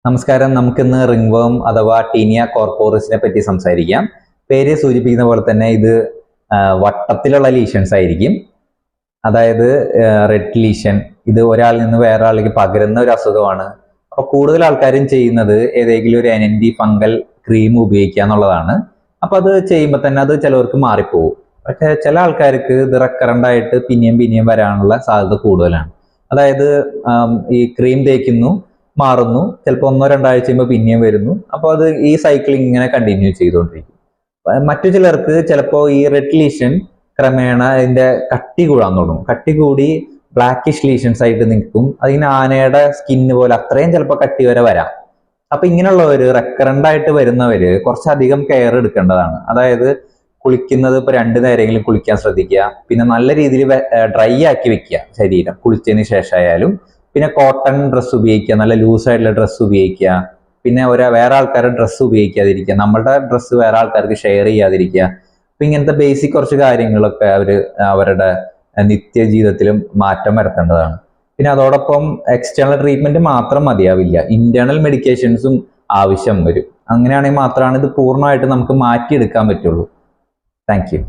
നമസ്കാരം. നമുക്കിന്ന് റിംഗ്വേം അഥവാ ടീനിയ കോർപ്പോറിസിനെ പറ്റി സംസാരിക്കാം. പേര് സൂചിപ്പിക്കുന്ന പോലെ തന്നെ ഇത് വട്ടത്തിലുള്ള ലീഷൻസ് ആയിരിക്കും. അതായത് റെഡ് ലീഷൻ. ഇത് ഒരാളിൽ നിന്ന് വേറെ ആളിലേക്ക് പകരുന്ന ഒരു അസുഖമാണ്. അപ്പോൾ കൂടുതൽ ആൾക്കാരും ചെയ്യുന്നത് ഏതെങ്കിലും ഒരു NND ഫംഗൽ ക്രീം ഉപയോഗിക്കുക എന്നുള്ളതാണ്. അപ്പോൾ അത് ചെയ്യുമ്പോൾ തന്നെ അത് ചിലവർക്ക് മാറിപ്പോകും. പക്ഷേ ചില ആൾക്കാർക്ക് ഇത് റെക്കറൻ്റ് ആയിട്ട് പിന്നെയും വരാനുള്ള സാധ്യത കൂടുതലാണ്. അതായത് ഈ ക്രീം തേക്കുന്നു, മാറുന്നു, ചിലപ്പോൾ 1-2 ആഴ്ച കഴിയുമ്പോൾ പിന്നെയും വരുന്നു. അപ്പോൾ അത് ഈ സൈക്ലിംഗ് ഇങ്ങനെ കണ്ടിന്യൂ ചെയ്തുകൊണ്ടിരിക്കും. മറ്റു ചിലർക്ക് ചിലപ്പോൾ ഈ റെഡ് ലീഷൻ ക്രമേണ അതിന്റെ കട്ടി കൂടാൻ തുടങ്ങും. കട്ടി കൂടി ബ്ലാക്കിഷ് ലീഷൻസ് ആയിട്ട് നിൽക്കും. അതിന് ആനയുടെ സ്കിന്ന് പോലെ അത്രയും ചിലപ്പോൾ കട്ടി വരെ വരാം. അപ്പൊ ഇങ്ങനെയുള്ളവര് റെക്കറന്റ് ആയിട്ട് വരുന്നവര് കുറച്ചധികം കെയർ എടുക്കേണ്ടതാണ്. അതായത് കുളിക്കുന്നത് ഇപ്പോൾ 2 നേരമെങ്കിലും കുളിക്കാൻ ശ്രദ്ധിക്കുക. പിന്നെ നല്ല രീതിയിൽ ഡ്രൈ ആക്കി വെക്കുക ശരീരം കുളിച്ചതിന് ശേഷമായാലും. പിന്നെ കോട്ടൺ ഡ്രസ്സ് ഉപയോഗിക്കുക, നല്ല ലൂസായിട്ടുള്ള ഡ്രസ്സ് ഉപയോഗിക്കുക. പിന്നെ വേറെ ആൾക്കാരുടെ ഡ്രസ്സ് ഉപയോഗിക്കാതിരിക്കുക, നമ്മളുടെ ഡ്രസ്സ് വേറെ ആൾക്കാർക്ക് ഷെയർ ചെയ്യാതിരിക്കുക. അപ്പൊ ഇങ്ങനത്തെ ബേസിക് കുറച്ച് കാര്യങ്ങളൊക്കെ അവരുടെ നിത്യജീവിതത്തിലും മാറ്റം വരുത്തേണ്ടതാണ്. പിന്നെ അതോടൊപ്പം എക്സ്റ്റേണൽ ട്രീറ്റ്മെന്റ് മാത്രം മതിയാവില്ല, ഇന്റേണൽ മെഡിക്കേഷൻസും ആവശ്യം വരും. അങ്ങനെയാണെങ്കിൽ മാത്രമാണ് ഇത് പൂർണ്ണമായിട്ട് നമുക്ക് മാറ്റിയെടുക്കാൻ പറ്റുള്ളൂ. Thank you.